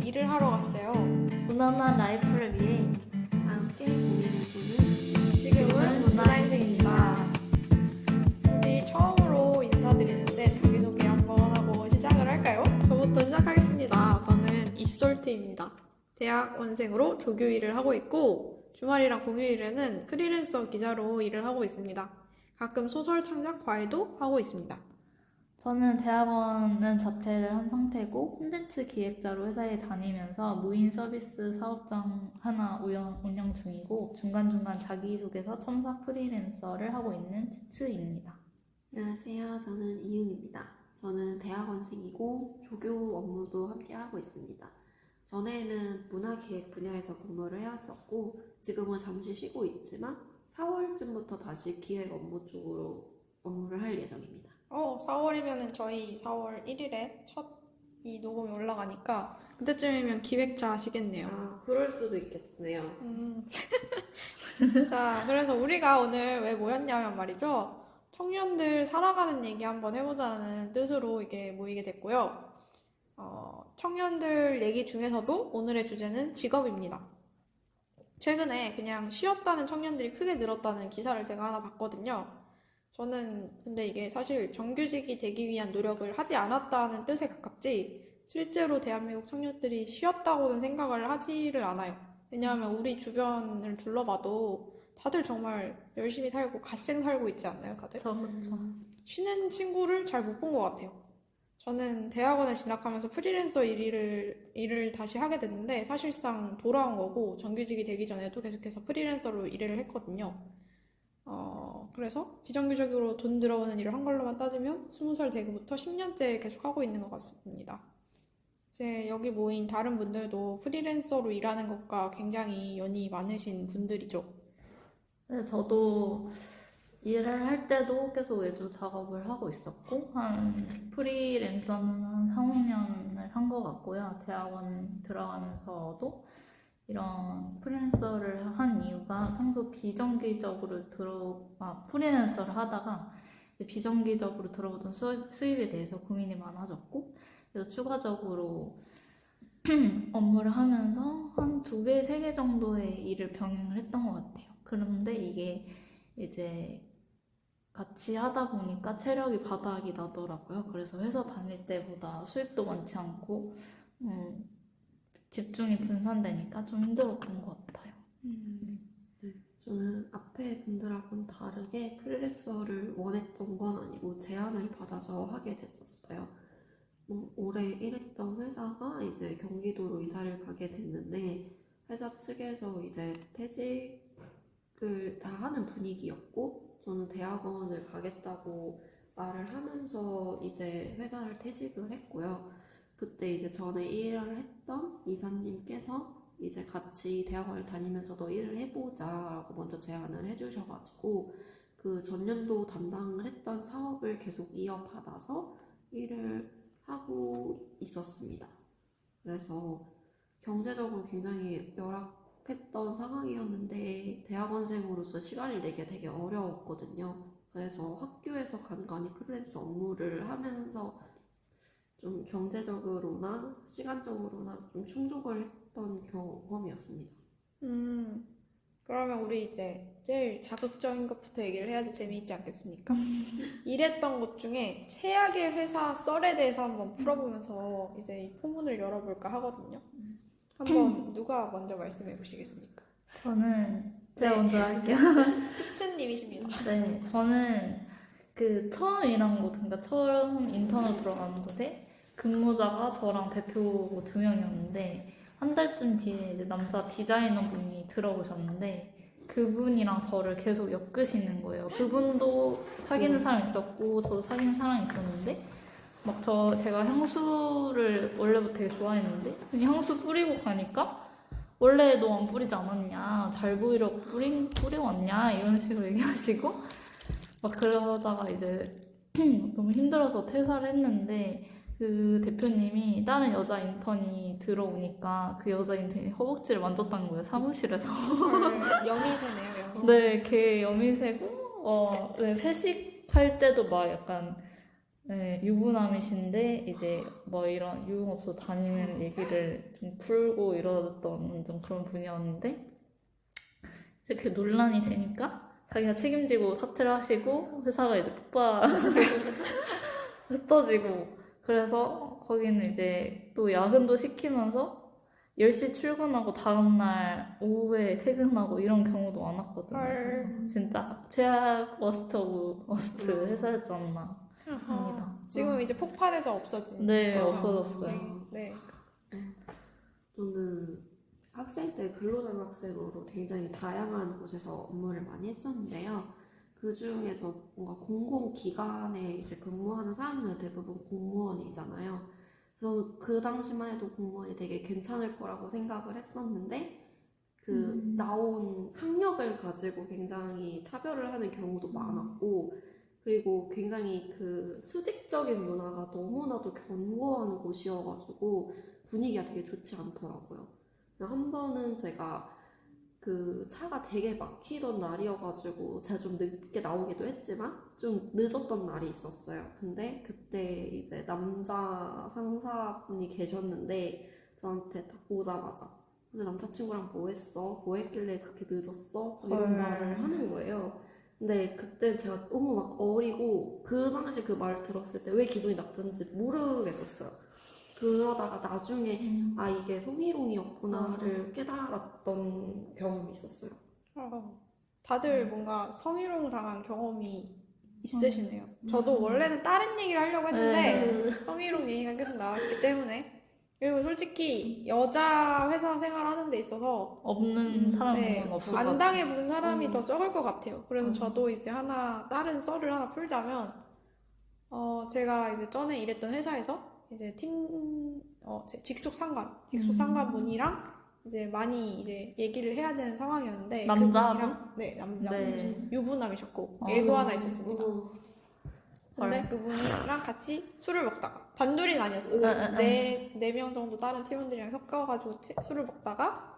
일을 하러 갔어요. 무난한 라이프를 위해 함께 고민해보는 지금은 문화인생입니다. 우리 처음으로 인사드리는데 자기소개 한번 하고 시작을 할까요? 저부터 시작하겠습니다. 저는 이솔트입니다. 대학원생으로 조교 일을 하고 있고 주말이랑 공휴일에는 프리랜서 기자로 일을 하고 있습니다. 가끔 소설 창작 과외도 하고 있습니다. 저는 대학원은 자퇴를 한 상태고 콘텐츠 기획자로 회사에 다니면서 무인 서비스 사업장 하나 운영 중이고 중간중간 자기소개서 첨삭 프리랜서를 하고 있는 치츠입니다. 안녕하세요. 저는 이은입니다. 저는 대학원생이고 조교 업무도 함께 하고 있습니다. 전에는 문화기획 분야에서 근무를 해왔었고 지금은 잠시 쉬고 있지만 4월쯤부터 다시 기획 업무 쪽으로 업무를 할 예정입니다. 4월이면은 저희 4월 1일에 첫 이 녹음이 올라가니까 그때쯤이면 기획자 하시겠네요. 아, 그럴 수도 있겠네요. 자, 그래서 우리가 오늘 왜 모였냐면 말이죠. 청년들 살아가는 얘기 한번 해보자는 뜻으로 이게 모이게 됐고요. 청년들 얘기 중에서도 오늘의 주제는 직업입니다. 최근에 그냥 쉬었다는 청년들이 크게 늘었다는 기사를 제가 하나 봤거든요. 저는 근데 이게 사실 정규직이 되기 위한 노력을 하지 않았다는 뜻에 가깝지 실제로 대한민국 청년들이 쉬었다고는 생각을 하지를 않아요. 왜냐하면 우리 주변을 둘러봐도 다들 정말 열심히 살고 갓생 살고 있지 않나요, 다들? 그렇죠. 쉬는 친구를 잘 못 본 것 같아요. 저는 대학원에 진학하면서 프리랜서 일을 다시 하게 됐는데 사실상 돌아온 거고 정규직이 되기 전에도 계속해서 프리랜서로 일을 했거든요. 그래서 비정규직으로 돈 들어오는 일을 한 걸로만 따지면 20살 되고부터 10년째 계속 하고 있는 것 같습니다. 이제 여기 모인 다른 분들도 프리랜서로 일하는 것과 굉장히 연이 많으신 분들이죠. 네, 저도 일을 할 때도 계속 외주 작업을 하고 있었고 한 프리랜서는 한 4, 5년을 한 것 같고요. 대학원 들어가면서도 이런 프리랜서를 한 이유가 평소 비정기적으로 프리랜서를 하다가 비정기적으로 들어오던 수입에 대해서 고민이 많아졌고 그래서 추가적으로 업무를 하면서 한 2개, 3개 정도의 일을 병행을 했던 것 같아요. 그런데 이게 이제 같이 하다 보니까 체력이 바닥이 나더라고요. 그래서 회사 다닐 때보다 수입도 많지 않고 집중이 분산되니까 좀 힘들었던 것 같아요. 네, 저는 앞에 분들하고는 다르게 프리랜서를 원했던 건 아니고 제안을 받아서 하게 됐었어요. 올해 일했던 회사가 이제 경기도로 이사를 가게 됐는데 회사 측에서 이제 퇴직을 다 하는 분위기였고 저는 대학원을 가겠다고 말을 하면서 이제 회사를 퇴직을 했고요. 그때 이제 전에 일을 했던 이사님께서 이제 같이 대학원을 다니면서도 일을 해보자라고 먼저 제안을 해주셔가지고 그 전년도 담당을 했던 사업을 계속 이어받아서 일을 하고 있었습니다. 그래서 경제적으로 굉장히 열악했던 상황이었는데 대학원생으로서 시간을 내기가 되게 어려웠거든요. 그래서 학교에서 간간히 프리랜서 업무를 하면서 좀 경제적으로나 시간적으로나 좀 충족을 했던 경험이었습니다. 그러면 우리 이제 제일 자극적인 것부터 얘기를 해야지 재미있지 않겠습니까? 일했던 것 중에 최악의 회사 썰에 대해서 한번 풀어보면서 이제 이 포문을 열어볼까 하거든요. 한번 누가 먼저 말씀해 보시겠습니까? 제가 먼저 할게요. 치츠님이십니다. 네, 저는 처음 일한 곳, 그러니까 처음 인턴으로 들어가는 곳에 근무자가 저랑 대표 2명이었는데 한 달쯤 뒤에 이제 남자 디자이너분이 들어오셨는데 그분이랑 저를 계속 엮으시는 거예요. 그분도 사귀는 사람 있었고 저도 사귀는 사람이 있었는데 제가 향수를 원래부터 되게 좋아했는데 그냥 향수 뿌리고 가니까 원래 너 안 뿌리지 않았냐, 잘 보이려고 뿌리고 왔냐 이런 식으로 얘기하시고 그러다가 이제 너무 힘들어서 퇴사를 했는데 그 대표님이 다른 여자 인턴이 들어오니까 그 여자 인턴이 허벅지를 만졌다는 거예요, 사무실에서. 여미새네요, 여미새. 네, 걔 여미새고, 네, 회식할 때도 막 약간 네, 유부남이신데 이제 뭐 이런 유흥업소 다니는 얘기를 좀 풀고 이러던 좀 그런 분이었는데 이제 그 논란이 되니까 자기가 책임지고 사퇴를 하시고 회사가 이제 폭발 흩어지고 그래서 거기는 이제 또 야근도 시키면서 10시 출근하고 다음날 오후에 퇴근하고 이런 경우도 많았거든요. 헐. 그래서 진짜 최악 워스트 오브 워스트 회사였지 않나 합니다. 지금 이제 폭발해서 없어진 네, 거죠. 없어졌어요. 네. 저는 학생 때 근로자격증으로 굉장히 다양한 곳에서 업무를 많이 했었는데요. 그 중에서 뭔가 공공기관에 이제 근무하는 사람들은 대부분 공무원이잖아요. 그래서 그 당시만 해도 공무원이 되게 괜찮을 거라고 생각을 했었는데 그 나온 학력을 가지고 굉장히 차별을 하는 경우도 많았고 그리고 굉장히 그 수직적인 문화가 너무나도 견고한 곳이어가지고 분위기가 되게 좋지 않더라고요. 한 번은 제가 그 차가 되게 막히던 날이어가지고 제가 좀 늦게 나오기도 했지만 좀 늦었던 날이 있었어요. 근데 그때 이제 남자 상사분이 계셨는데 저한테 딱 보자마자 근데 남자친구랑 뭐 했어? 뭐 했길래 그렇게 늦었어? 이런 말을 하는 거예요. 근데 그때 제가 너무 막 어리고 그 당시 그 말 들었을 때 왜 기분이 나쁜지 모르겠었어요. 그러다가 나중에 아 이게 성희롱이었구나를 깨달았던 경험이 있었어요. 다들 뭔가 성희롱 당한 경험이 있으시네요. 저도 원래는 다른 얘기를 하려고 했는데 성희롱 얘기가 계속 나왔기 때문에 그리고 솔직히 여자 회사 생활하는 데 있어서 없는 사람은 네, 없을 것 안 같아요. 당해본 사람이 더 적을 것 같아요. 그래서 저도 이제 다른 썰을 하나 풀자면 제가 이제 전에 일했던 회사에서 이제 제 직속 상관분이랑 이제 많이 이제 얘기를 해야 되는 상황이었는데 남자분? 그분이랑 네, 네. 유부남이셨고 아. 애도 하나 있었습니다. 근데 헐. 그분이랑 같이 술을 먹다가 단둘이는 아니었어요. 네 명 정도 다른 팀원들이랑 섞여가지고 술을 먹다가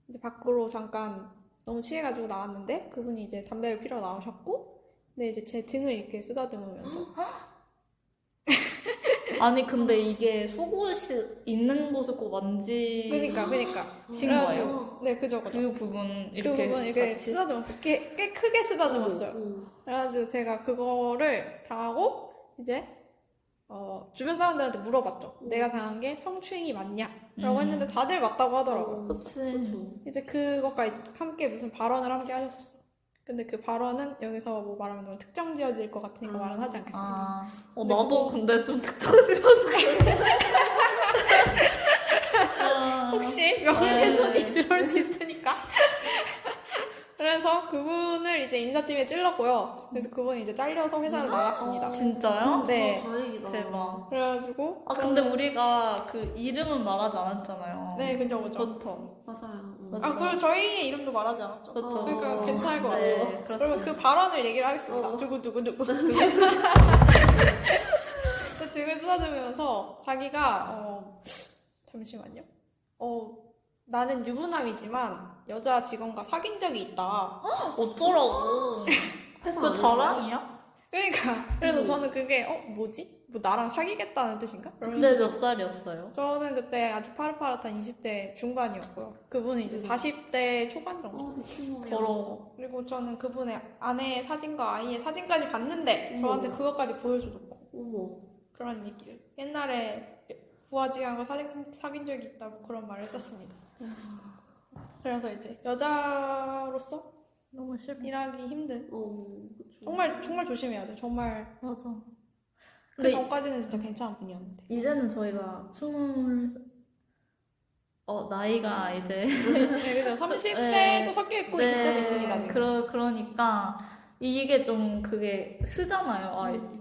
이제 밖으로 잠깐 너무 취해가지고 나왔는데 그분이 이제 담배를 피러 나오셨고 근데 이제 제 등을 이렇게 쓰다듬으면서 아니 근데 이게 속옷이 있는 곳을 꼭 만지신 그니까 거예요? 네 그죠 그 부분 그 이렇게 부분 이렇게 같이? 쓰다듬었어요. 꽤 크게 쓰다듬었어요. 그래가지고 제가 그거를 당하고 이제 주변 사람들한테 물어봤죠. 내가 당한 게 성추행이 맞냐? 라고 했는데 다들 맞다고 하더라고요. 그치. 이제 그것까지 함께 무슨 발언을 함께 하셨었어. 근데 그 발언은 여기서 뭐 말하면 너무 특정 지어질 것 같으니까 말은 하지 않겠습니다. 근데 나도 그거- 근데 좀 특정지어지고 혹시 명예훼손이 들어올 수 있으니까. 그래서 그분을 이제 인사팀에 찔렀고요. 그래서 그분이 이제 잘려서 회사를 나갔습니다. 진짜요? 네. 다행이다. 대박. 그래가지고 근데 우리가 그 이름은 말하지 않았잖아요. 네, 그죠. 그렇죠. 맞아요. 그리고 저희의 이름도 말하지 않았죠. 그렇죠. 그러니까 괜찮을 것 네, 같아요. 그렇습니다. 그러면 그 발언을 얘기를 하겠습니다. 두구두구두구. 등을 쓰다듬으면서 자기가 잠시만요. 나는 유부남이지만 여자 직원과 사귄 적이 있다. 어쩌라고. 회사 그 안에서요? 자랑이야? 그러니까 그래서 저는 그게 뭐지? 뭐 나랑 사귀겠다는 뜻인가? 근데 그러면서 몇 살이었어요? 저는 그때 아주 파릇파릇한 20대 중반이었고요. 그분은 이제 40대 초반 정도. 미친놈이야. 더러워. 그리고 저는 그분의 아내의 사진과 아이의 사진까지 봤는데 저한테 그것까지 보여줘놓고 어머. 그런 얘기를 옛날에 부하지간과 사귄 적이 있다고 그런 말을 했었습니다. 그래서 이제 여자로서 너무 싫어. 일하기 힘든 그쵸. 정말 조심해야 돼. 정말 맞아. 그 근데 전까지는 진짜 괜찮은 분이었는데. 이제는 저희가 나이가 이제 네, 그죠. 30대도 섞여 있고 20대도 있습니다, 지금. 그러니까 이게 좀 그게 쓰잖아요.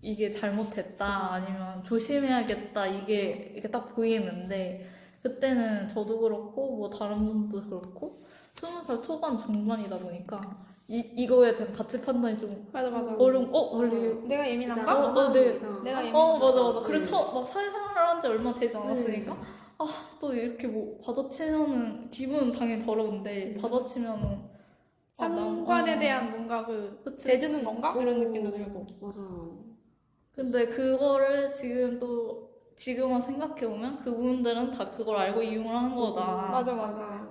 이게 잘못했다 아니면 조심해야겠다 이게 딱 보이는데 그때는 저도 그렇고 뭐 다른 분도 그렇고 20살 초반 중반이다 보니까 이거에 대한 가치 판단이 좀 맞아. 원래 내가 예민한가? 네. 내가 예민한가? 맞아. 그리고 막 사회생활을 한 지 얼마 되지 않았으니까 또 이렇게 뭐 받아치면은 기분은 당연히 더러운데 받아치면은 상관에 대한 뭔가 그치, 대드는 건가? 이런 느낌도 들고. 맞아요. 근데 그거를 지금만 생각해보면 그분들은 다 그걸 알고 이용을 하는 거다. 맞아, 맞아.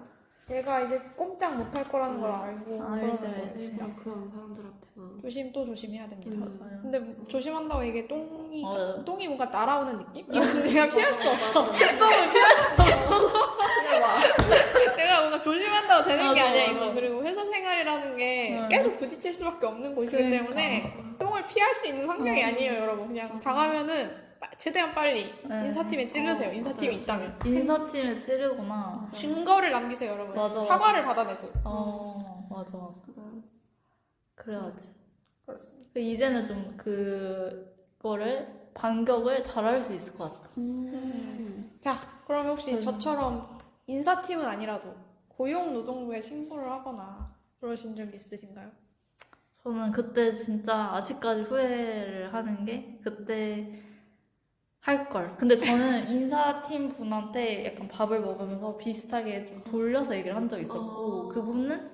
얘가 이제 꼼짝 못할 거라는 걸 알고 알지, 그러는 알지. 일단 그런 사람들한테만. 조심 또 조심해야 됩니다. 맞아요. 근데 조심한다고 이게 똥이 어. 똥이 뭔가 날아오는 느낌? 이거는 내가 피할 수 없어. 내가 뭔가 조심한다고 되는 게 맞아, 아니야, 맞아. 이거. 그리고 회사 생활이라는 게 응. 계속 부딪힐 수밖에 없는 곳이기 그러니까. 때문에 똥을 피할 수 있는 환경이 어. 아니에요, 여러분. 그냥 당하면은 최대한 빨리 네. 인사팀에 찌르세요. 인사팀이 맞아요. 있다면. 인사팀에 찌르거나. 증거를 남기세요, 여러분. 맞아, 맞아. 사과를 받아내세요. 맞아. 맞아요. 그래야지. 그렇습니다. 이제는 좀 그거를 반격을 잘할 수 있을 것 같아. 자, 그러면 혹시 저처럼 인사팀은 아니라도 고용노동부에 신고를 하거나 그러신 적 있으신가요? 저는 그때 진짜 아직까지 후회를 하는 게 그때 할 걸. 근데 저는 인사팀 분한테 약간 밥을 먹으면서 비슷하게 좀 돌려서 얘기를 한 적이 있었고 그분은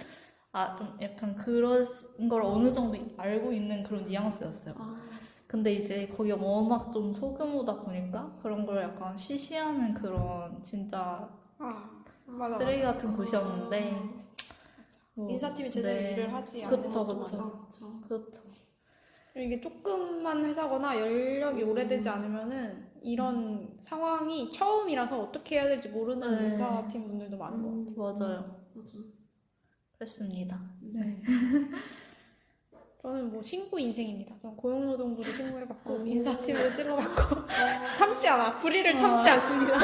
좀 약간 그런 걸 어느 정도 알고 있는 그런 뉘앙스였어요. 근데 이제 거기가 워낙 좀 소규모다 보니까 그런 걸 약간 시시하는 그런 진짜 맞아, 쓰레기 맞아. 같은 곳이었는데 뭐, 인사팀이 제대로 네. 일을 하지 않는 그쵸, 것도 그쵸. 많아. 그렇죠. 그리고 이게 조금만 회사거나 연력이 오래되지 않으면은 이런 상황이 처음이라서 어떻게 해야 될지 모르는 네. 인사팀 분들도 많은 것 같아요. 맞아요. 맞아. 그랬습니다. 네. 저는 뭐 신고 인생입니다. 저는 고용노동부도 신고해봤고 인사팀도 찔러봤고 참지 않아. 불의를 참지 않습니다.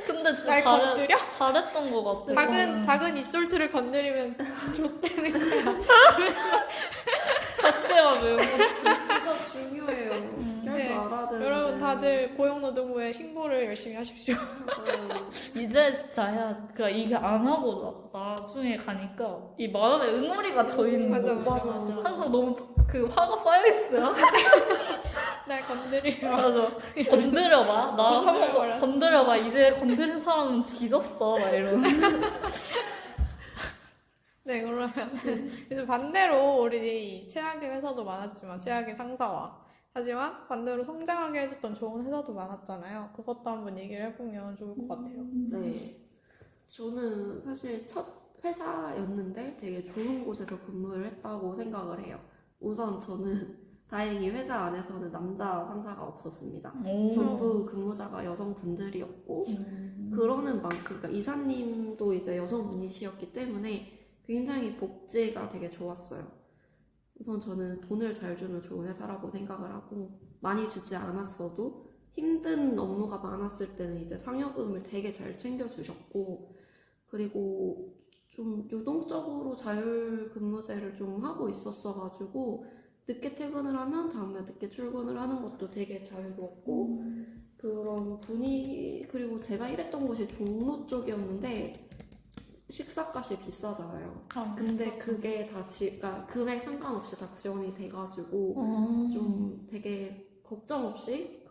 근데 진짜 날 건드려? 잘했던 것 같아. 작은 이솔트를 건드리면 좆되는 거야. 박대와 매운 그거 중요해요. 할 네. 줄 알아야 되는데. 여러분 다들 고용노동부에 신고를 열심히 하십시오. 맞아요. 이제 진짜 해야지. 그러니까 이게 안 하고 나중에 가니까 이 마음에 응어리가 져 있는 맞아, 거. 맞아, 맞아. 항상 너무 그 화가 쌓여 있어요. 날 건드리면 맞아. 건드려봐. 나 한번 건드려버려. 건드려봐. 이제 건드린 사람은 뒤졌어. 막 이러면. 네, 그러면 이제 반대로 우리 최악의 회사도 많았지만 최악의 상사와 하지만 반대로 성장하게 해줬던 좋은 회사도 많았잖아요. 그것도 한번 얘기를 해보면 좋을 것 같아요. 네. 저는 사실 첫 회사였는데 되게 좋은 곳에서 근무를 했다고 생각을 해요. 우선 저는 다행히 회사 안에서는 남자 상사가 없었습니다. 전부 근무자가 여성분들이었고 그러는 만큼 그러니까 이사님도 이제 여성분이시었기 때문에 굉장히 복지가 되게 좋았어요. 우선 저는 돈을 잘 주는 좋은 회사라고 생각을 하고 많이 주지 않았어도 힘든 업무가 많았을 때는 이제 상여금을 되게 잘 챙겨주셨고 그리고 좀 유동적으로 자율근무제를 좀 하고 있었어가지고 늦게 퇴근을 하면 다음날 늦게 출근을 하는 것도 되게 자유롭고 그런 분위기 그리고 제가 일했던 곳이 종로 쪽이었는데 식사값이 비싸잖아요. 근데 그게 다 그러니까 금액 상관없이 다 지원이 돼가지고 좀 되게 걱정 없이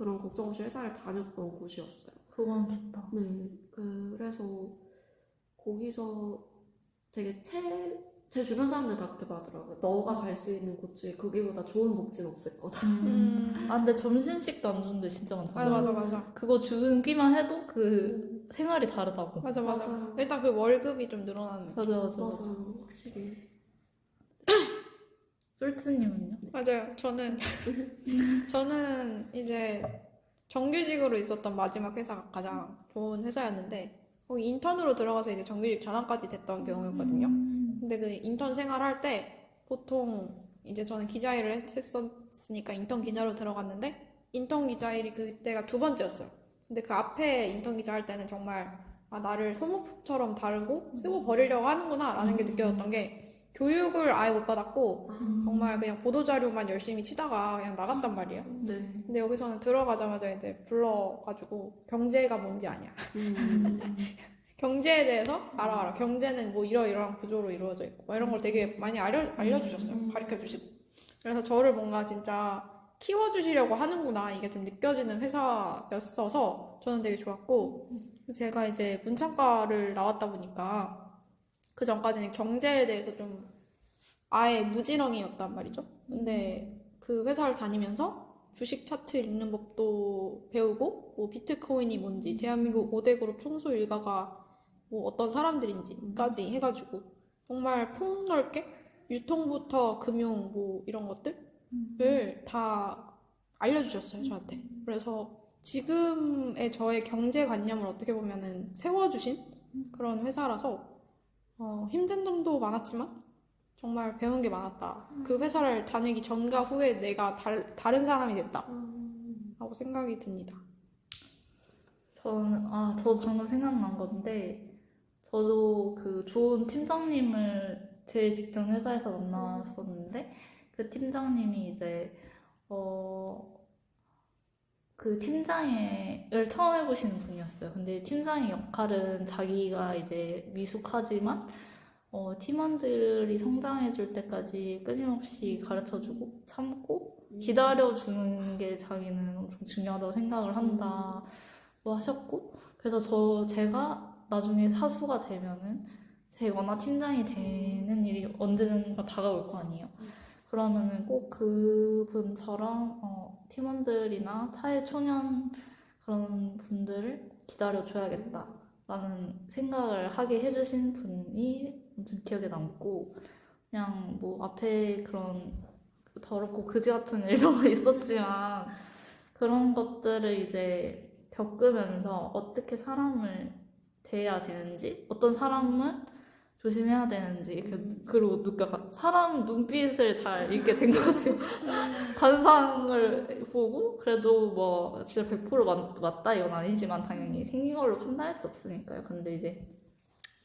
회사를 다녔던 곳이었어요. 그건 좋다. 네, 그래서 거기서 되게 제 주변 사람들 다 그렇게 말하더라고요. 너가 갈 수 있는 곳 중에 거기보다 좋은 복지는 없을 거다. 근데 점심식도 안 주는데 진짜 많잖아. 맞아. 그거 주기만 해도 그 생활이 다르다고. 맞아. 맞아요. 일단 그 월급이 좀 늘어나는 느낌. 맞아. 맞아요, 확실히. 솔트님은요? 맞아요. 저는 이제 정규직으로 있었던 마지막 회사가 가장 좋은 회사였는데 거기 인턴으로 들어가서 이제 정규직 전환까지 됐던 경우였거든요. 근데 그 인턴 생활할 때 보통 이제 저는 기자 일을 했었으니까 인턴 기자로 들어갔는데 인턴 기자 일이 그때가 두 번째였어요. 근데 그 앞에 인턴 기자 할 때는 정말 나를 소모품처럼 다루고 쓰고 버리려고 하는구나 라는 게 느껴졌던 게 교육을 아예 못 받았고 정말 그냥 보도자료만 열심히 치다가 그냥 나갔단 말이에요. 네. 근데 여기서는 들어가자마자 이제 불러가지고 경제가 뭔지 아냐. 경제에 대해서 알아. 경제는 뭐 이러이러한 구조로 이루어져 있고 막 이런 걸 되게 많이 알려주셨어요. 가르쳐주시고. 그래서 저를 뭔가 진짜 키워주시려고 하는구나 이게 좀 느껴지는 회사였어서 저는 되게 좋았고 제가 이제 문창과를 나왔다 보니까 그 전까지는 경제에 대해서 좀 아예 무지렁이였단 말이죠. 근데 그 회사를 다니면서 주식 차트 읽는 법도 배우고, 뭐 비트코인이 뭔지, 대한민국 5대 그룹 총수 일가가 뭐 어떤 사람들인지까지 해가지고 정말 폭넓게 유통부터 금융 뭐 이런 것들을 다 알려주셨어요, 저한테. 그래서 지금의 저의 경제관념을 어떻게 보면은 세워주신 그런 회사라서 힘든 점도 많았지만 정말 배운 게 많았다. 그 회사를 다니기 전과 후에 내가 다른 사람이 됐다. 라고 생각이 듭니다. 저도 방금 생각난 건데, 저도 그 좋은 팀장님을 제일 직전 회사에서 만났었는데, 그 팀장님이 이제, 그 팀장을 처음 해보시는 분이었어요. 근데 팀장의 역할은 자기가 이제 미숙하지만, 팀원들이 성장해줄 때까지 끊임없이 가르쳐주고, 참고, 기다려주는 게 자기는 엄청 중요하다고 생각을 한다고 하셨고, 그래서 제가 나중에 사수가 되면은, 되거나 팀장이 되는 일이 언젠가 다가올 거 아니에요. 그러면은 꼭 그분처럼 팀원들이나 사회 초년 그런 분들을 기다려줘야겠다라는 생각을 하게 해주신 분이 엄청 기억에 남고, 그냥 뭐 앞에 그런 더럽고 그지 같은 일도 있었지만 그런 것들을 이제 겪으면서 어떻게 사람을 대해야 되는지, 어떤 사람은 조심해야 되는지, 그리고 누가 사람 눈빛을 잘 읽게 된 것 같아요. 관상을 보고, 그래도 뭐 진짜 100% 맞다 이건 아니지만 당연히 생긴 걸로 판단할 수 없으니까요. 근데 이제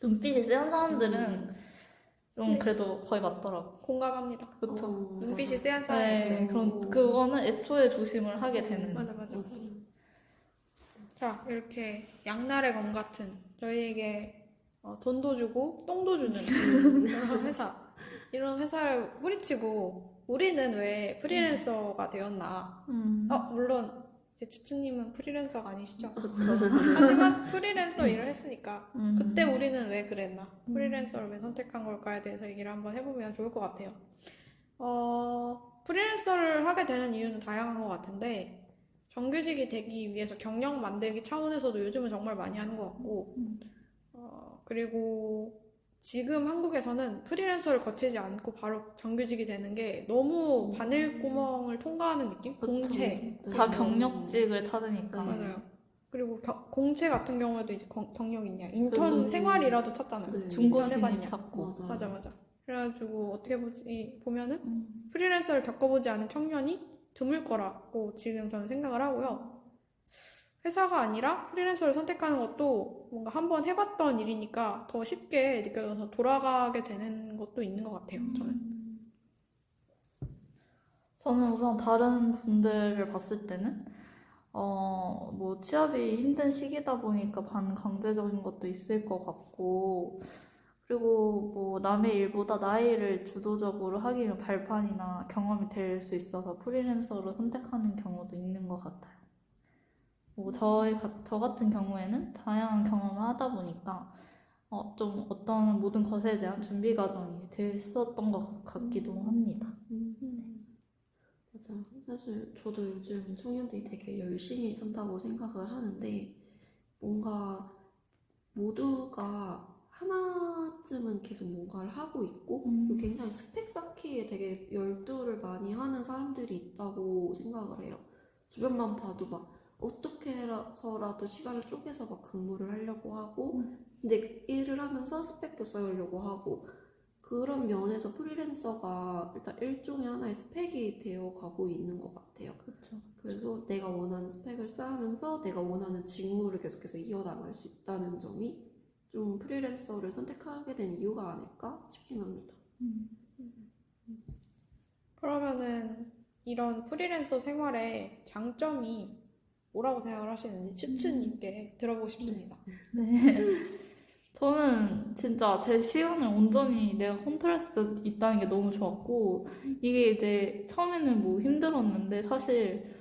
눈빛이 세한 사람들은 좀 네. 그래도 거의 맞더라고. 공감합니다. 그렇죠. 눈빛이 쎄한 사람이 있어요. 네, 그거는 애초에 조심을 하게 되는. 맞아. 자, 이렇게 양날의 검 같은 저희에게 돈도 주고 똥도 주는 그런 회사. 이런 회사를 뿌리치고 우리는 왜 프리랜서가 되었나? 물론 이제 주추님은 프리랜서가 아니시죠? 하지만 프리랜서 일을 했으니까 그때 우리는 왜 그랬나? 프리랜서를 왜 선택한 걸까에 대해서 얘기를 한번 해보면 좋을 것 같아요. 프리랜서를 하게 되는 이유는 다양한 것 같은데 정규직이 되기 위해서 경력 만들기 차원에서도 요즘은 정말 많이 하는 것 같고 그리고 지금 한국에서는 프리랜서를 거치지 않고 바로 정규직이 되는 게 너무 바늘구멍을 통과하는 느낌? 공채. 다 경력직을 찾으니까. 맞아요. 그리고 공채 같은 경우에도 이제 경력 있냐? 인턴 그렇죠. 생활이라도 찾잖아요. 네. 중고 인턴 신입 해봤냐? 찾고. 맞아. 그래가지고 어떻게 보면은 프리랜서를 겪어보지 않은 청년이 드물 거라고 지금 저는 생각을 하고요. 회사가 아니라 프리랜서를 선택하는 것도 뭔가 한번 해봤던 일이니까 더 쉽게 느껴져서 돌아가게 되는 것도 있는 것 같아요, 저는. 저는 우선 다른 분들을 봤을 때는 뭐 취업이 힘든 시기다 보니까 반강제적인 것도 있을 것 같고, 그리고 뭐 남의 일보다 나의 일을 주도적으로 하기 위한 발판이나 경험이 될 수 있어서 프리랜서로 선택하는 경우도 있는 것 같아요. 뭐 저 같은 경우에는 다양한 경험을 하다 보니까 좀 어떤 모든 것에 대한 준비 과정이 됐었던 것 같기도 합니다. 맞아. 사실 저도 요즘 청년들이 되게 열심히 산다고 생각을 하는데 뭔가 모두가 하나쯤은 계속 뭔가를 하고 있고 그리고 굉장히 스펙 쌓기에 되게 열두를 많이 하는 사람들이 있다고 생각을 해요. 주변만 봐도 막 어떻게 해서라도 시간을 쪼개서 막 근무를 하려고 하고 근데 일을 하면서 스펙도 쌓으려고 하고 그런 면에서 프리랜서가 일단 일종의 하나의 스펙이 되어 가고 있는 것 같아요. 그렇죠. 그래서 내가 원하는 스펙을 쌓으면서 내가 원하는 직무를 계속해서 이어나갈 수 있다는 점이 좀 프리랜서를 선택하게 된 이유가 아닐까 싶긴 합니다. 그러면은 이런 프리랜서 생활의 장점이 뭐라고 생각을 하시는지 추추님께 들어보고 싶습니다. 네. 저는 진짜 제 시간을 온전히 내가 컨트롤할 수 있다는 게 너무 좋았고, 이게 이제 처음에는 뭐 힘들었는데 사실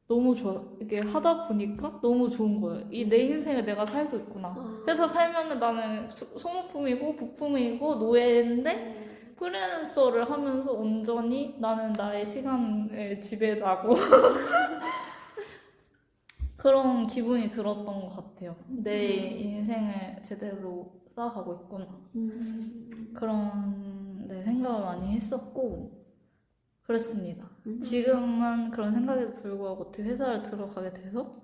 너무 좋아. 이게 하다 보니까 너무 좋은 거예요. 내 인생을 내가 살고 있구나. 그래서 살면은 나는 소모품이고 부품이고 노예인데 프리랜서를 하면서 온전히 나는 나의 시간을 지배자고 그런 기분이 들었던 것 같아요. 내 인생을 제대로 쌓아가고 있구나. 그런 생각을 많이 했었고 그랬습니다. 지금은 그런 생각에도 불구하고 어떻게 회사를 들어가게 돼서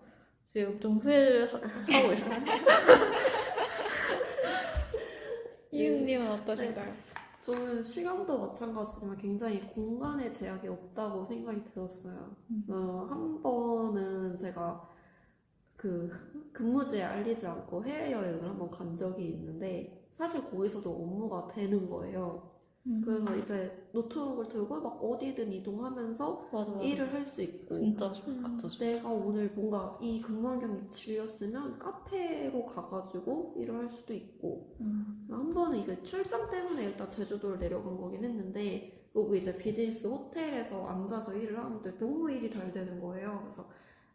지금 좀 후회하고 있어요. 이응님은 어떠신가요? 저는 시간도 마찬가지지만 굉장히 공간의 제약이 없다고 생각이 들었어요. 한 번은 제가 그 근무지에 알리지 않고 해외여행을 한번 간 적이 있는데 사실 거기서도 업무가 되는 거예요. 그래서 이제 노트북을 들고 막 어디든 이동하면서 맞아. 일을 할 수 있고 진짜 좋겠다. 내가 오늘 뭔가 이 근무 환경이 질렸으면 카페로 가가지고 일을 할 수도 있고 한 번은 이게 출장 때문에 일단 제주도를 내려간 거긴 했는데 여기 이제 비즈니스 호텔에서 앉아서 일을 하는데 너무 일이 잘 되는 거예요. 그래서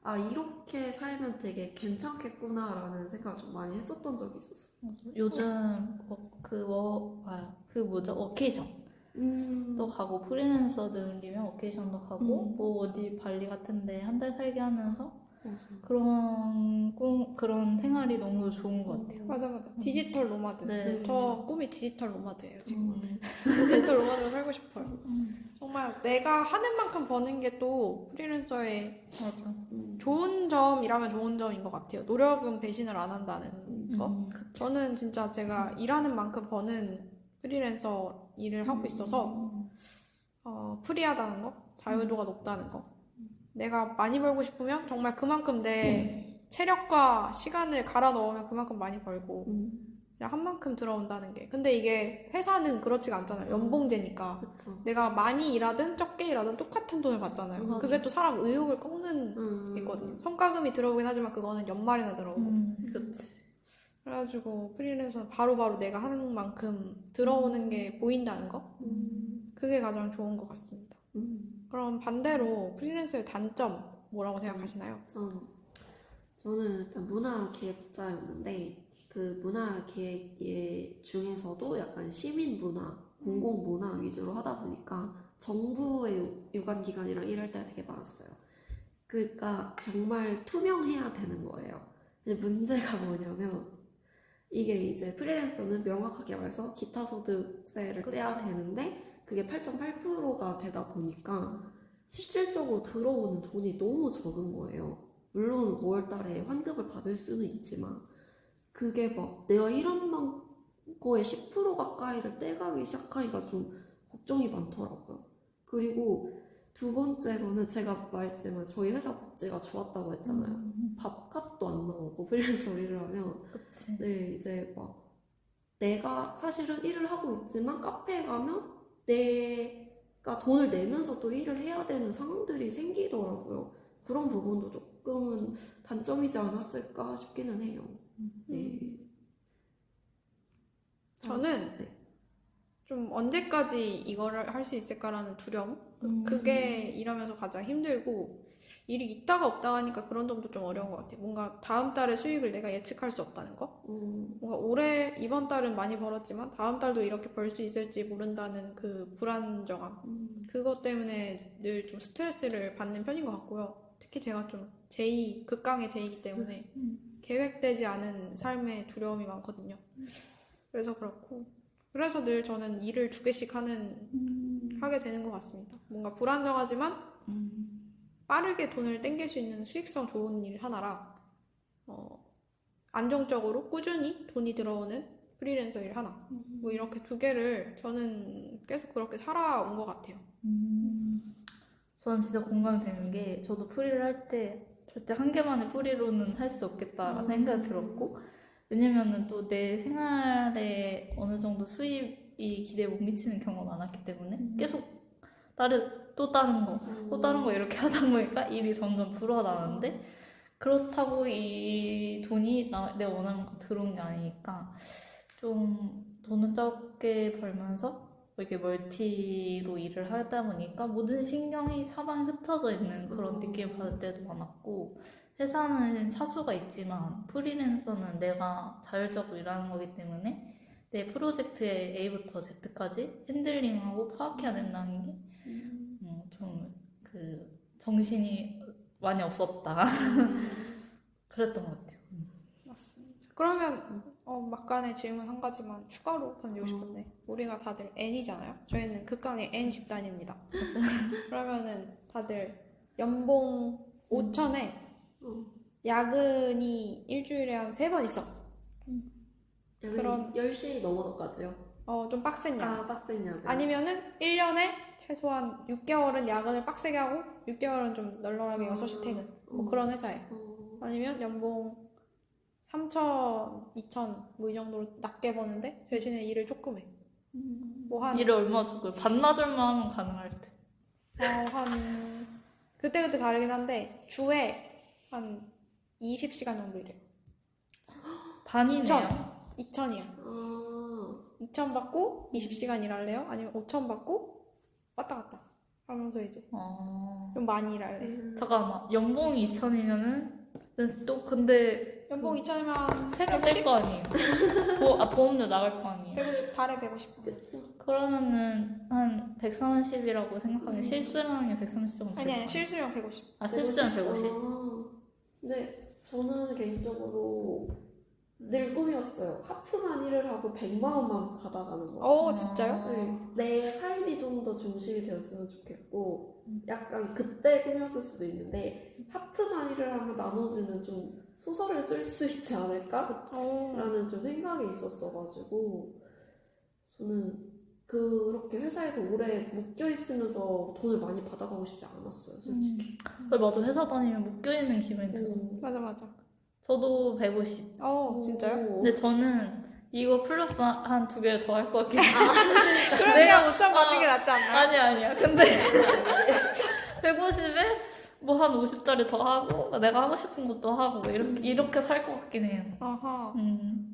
아 이렇게 살면 되게 괜찮겠구나라는 생각을 좀 많이 했었던 적이 있었어요. 요즘 워케이션 또 가고 프리랜서들이면 워케이션도 가고 뭐 어디 발리 같은데 한 달 살게 하면서 그런 생활이 너무 좋은 것 같아요. 맞아. 디지털 노마드. 네. 저 꿈이 디지털 노마드예요, 지금. 디지털 노마드로 살고 싶어요. 정말 내가 하는 만큼 버는 게 또 프리랜서의 맞아. 좋은 점이라면 좋은 점인 것 같아요. 노력은 배신을 안 한다는 거. 저는 진짜 제가 일하는 만큼 버는 프리랜서 일을 하고 있어서 프리하다는 거, 자유도가 높다는 거. 내가 많이 벌고 싶으면 정말 그만큼 내 체력과 시간을 갈아 넣으면 그만큼 많이 벌고 그냥 한 만큼 들어온다는 게. 근데 이게 회사는 그렇지가 않잖아요. 연봉제니까. 그쵸. 내가 많이 일하든 적게 일하든 똑같은 돈을 받잖아요. 맞아. 그게 또 사람 의욕을 꺾는 게 있거든요. 성과금이 들어오긴 하지만 그거는 연말이나 들어오고. 그치. 그래가지고 프리랜서는 바로바로 내가 하는 만큼 들어오는 게 보인다는 거? 그게 가장 좋은 것 같습니다. 그럼 반대로 프리랜서의 단점 뭐라고 생각하시나요? 저는 일단 문화기획자였는데 그 문화기획 중에서도 약간 시민문화, 공공문화 위주로 하다 보니까 정부의 유관기관이랑 일할 때가 되게 많았어요. 그러니까 정말 투명해야 되는 거예요. 근데 문제가 뭐냐면 이게 이제 프리랜서는 명확하게 말해서 기타 소득세를 떼야 되는데 그게 8.8%가 되다 보니까 실질적으로 들어오는 돈이 너무 적은 거예요. 물론 5월 달에 환급을 받을 수는 있지만 그게 막 내가 일한 거에 10% 가까이를 떼가기 시작하니까 좀 걱정이 많더라고요. 그리고 두 번째로는 제가 말했지만 저희 회사 복지가 좋았다고 했잖아요. 밥값도 안 나오고 프리랜서 일을 하면 그치. 네 이제 막 내가 사실은 일을 하고 있지만 카페에 가면 내가 돈을 내면서 또 일을 해야 되는 상황들이 생기더라고요. 그런 부분도 조금은 단점이지 않았을까 싶기는 해요. 네. 저는 네. 좀 언제까지 이거를 할 수 있을까라는 두려움? 그게 일하면서 가장 힘들고 일이 있다가 없다가 하니까 그런 점도 좀 어려운 것 같아요. 뭔가 다음 달의 수익을 내가 예측할 수 없다는 거? 뭔가 이번 달은 많이 벌었지만 다음 달도 이렇게 벌 수 있을지 모른다는 그 불안정함. 그것 때문에 늘 좀 스트레스를 받는 편인 것 같고요. 특히 제가 좀 극강의 제이기 때문에 계획되지 않은 삶에 두려움이 많거든요. 그래서 그렇고 그래서 늘 저는 일을 2개씩 하게 되는 것 같습니다. 뭔가 불안정하지만 빠르게 돈을 땡길 수 있는 수익성 좋은 일 하나랑 안정적으로 꾸준히 돈이 들어오는 프리랜서 일 하나 뭐 이렇게 2개를 저는 계속 그렇게 살아온 것 같아요. 저는 진짜 공감되는 게 저도 프리를 할 때 절대 한 개만의 프리로는 할 수 없겠다 생각이 들었고 왜냐면은 또 내 생활에 어느 정도 수입이 기대에 못 미치는 경우가 많았기 때문에 계속 또 다른 거 이렇게 하다 보니까 일이 점점 불어나는데 그렇다고 이 돈이 내가 원하는 만큼 들어온 게 아니니까 좀 돈은 적게 벌면서 이렇게 멀티로 일을 하다 보니까 모든 신경이 사방에 흩어져 있는 그런 느낌을 받을 때도 많았고 회사는 사수가 있지만 프리랜서는 내가 자율적으로 일하는 거기 때문에 내 프로젝트의 A부터 Z까지 핸들링하고 파악해야 된다는 게 좀 그 정신이 많이 없었다. 그랬던 것 같아요. 맞습니다. 그러면 막간의 질문 한 가지만 추가로 던지고 싶은데 우리가 다들 N이잖아요. 저희는 극강의 N 집단입니다. 그러면은 다들 연봉 5천에 어. 야근이 일주일에 한 3번 있어. 야근 그런- 10시 넘어서까지요? 좀 빡센 야근. 빡센 야근. 아니면은 1년에 최소한 6개월은 야근을 빡세게 하고 6개월은 좀 널널하게 6시 퇴근. 뭐 그런 회사예요. 아니면 연봉 3천, 2천 뭐 이 정도로 낮게 버는데 대신에 일을 조금 해. 뭐 한 일을 얼마 주고 반나절만 하면 가능할 때. 한 그때그때 다르긴 한데 주에 한 20시간 정도 일해요. 반이네요. 2천이야. 아, 2천 받고 20시간 일할래요? 아니면 5천 받고 왔다 갔다 하면서 이제 좀 많이 일할래. 잠깐만, 연봉이 2천이면은 또 근데 연봉 2천이면 세금 뗄 거 아니에요? 보험료 나갈 거 아니에요? 150, 달에 150. 그치? 그러면은 한 130이라고 생각하면 실수를 하는 게 130 정도. 아니 실수령 150. 실수는 150. 근데 저는 개인적으로 늘 꿈이었어요. 하프만 일을 하고 100만 원만 받아가는 거. 진짜요? 네, 내 삶이 좀 더 중심이 되었으면 좋겠고 약간 그때 꿈이었을 수도 있는데 하프만 일을 하면 나머지는 좀 소설을 쓸 수 있지 않을까? 라는 좀 생각이 있었어가지고 저는 그렇게 회사에서 오래 묶여있으면서 돈을 많이 받아가고 싶지 않았어요, 솔직히. 맞아, 회사 다니면 묶여있는 기분이 들어. 맞아. 저도 150. 진짜요? 근데 저는 이거 플러스 한 2개 더 할 것 같긴 해. 그러니까 5천 받는 게 낫지 않나요? 아니야. 근데 150에 뭐 한 50짜리 더 하고 내가 하고 싶은 것도 하고 이렇게 살 것 같긴 해요. 아하.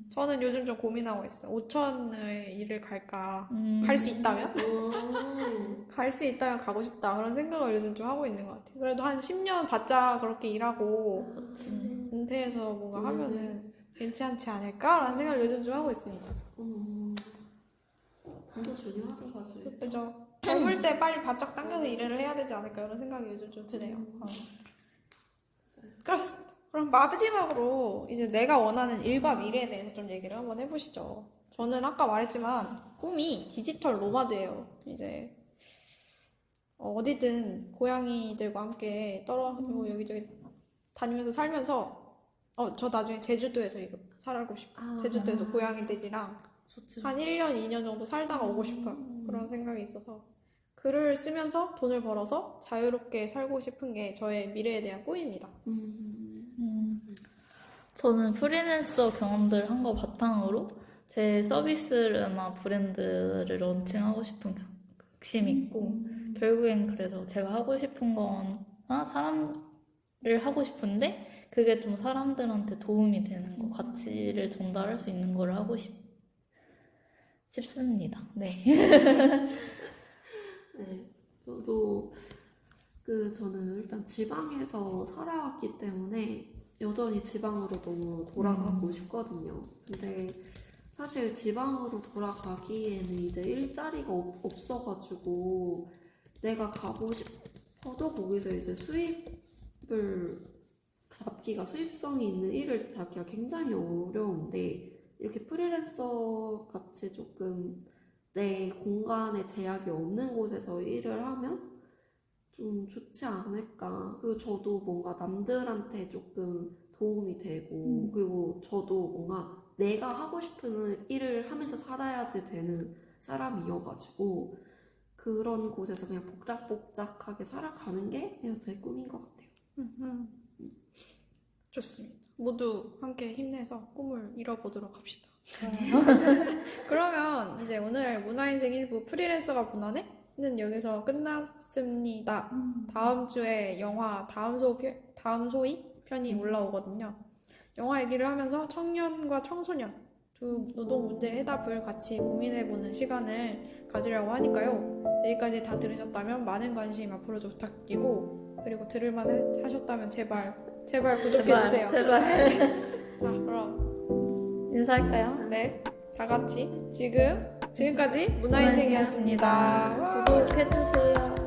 저는 요즘 좀 고민하고 있어요. 5천의 일을 갈까? 갈 수 있다면? 갈 수 있다면 가고 싶다. 그런 생각을 요즘 좀 하고 있는 것 같아요. 그래도 한 10년 바짝 그렇게 일하고 은퇴해서 뭔가 하면은 괜찮지 않을까라는 생각을 요즘 좀 하고 있습니다. 돈도 중요하죠, 사실. 그죠? 젊을 때 빨리 바짝 당겨서 일을 해야 되지 않을까 이런 생각이 요즘 좀 드네요. 그렇습니다. 그럼 마지막으로 이제 내가 원하는 일과 미래에 대해서 좀 얘기를 한번 해보시죠. 저는 아까 말했지만 꿈이 디지털 노마드예요. 이제 어디든 고양이들과 함께 떨어지고 여기저기 다니면서 살면서 저 나중에 제주도에서 이거 살고 싶어요. 제주도에서 고양이들이랑 좋지. 한 1년, 2년 정도 살다가 오고 싶어요. 그런 생각이 있어서 글을 쓰면서 돈을 벌어서 자유롭게 살고 싶은 게 저의 미래에 대한 꿈입니다. 저는 프리랜서 경험들 한 거 바탕으로 제 서비스나 브랜드를 런칭하고 싶은 욕심이 있고 결국엔 그래서 제가 하고 싶은 거나 사람을 하고 싶은데 그게 좀 사람들한테 도움이 되는 거, 가치를 전달할 수 있는 걸 하고 싶습니다. 네. 네, 저도 저는 일단 지방에서 살아왔기 때문에 여전히 지방으로 너무 돌아가고 싶거든요. 근데 사실 지방으로 돌아가기에는 이제 일자리가 없어가지고 내가 가고 싶어도 거기서 이제 수입을 잡기가 수입성이 있는 일을 잡기가 굉장히 어려운데 이렇게 프리랜서 같이 조금 내 공간에 제약이 없는 곳에서 일을 하면 좀 좋지 않을까. 그리고 저도 뭔가 남들한테 조금 도움이 되고 그리고 저도 뭔가 내가 하고 싶은 일을 하면서 살아야지 되는 사람이어가지고 그런 곳에서 그냥 복작복작하게 살아가는 게 그냥 제 꿈인 것 같아요. 좋습니다. 모두 함께 힘내서 꿈을 이뤄보도록 합시다. 그러면 이제 오늘 문화인생 1부 프리랜서가 무난해?는 여기서 끝났습니다. 다음 주에 영화 다음 소위 편이 올라오거든요. 영화 얘기를 하면서 청년과 청소년 두 노동 문제 해답을 같이 고민해보는 시간을 가지려고 하니까요. 여기까지 다 들으셨다면 많은 관심 앞으로도 부탁드리고 그리고 들을만 하셨다면 제발 구독해주세요. 제발. 자, 그럼 인사할까요? 네. 다 같이 지금까지 문화인생이었습니다. 와. 구독해주세요.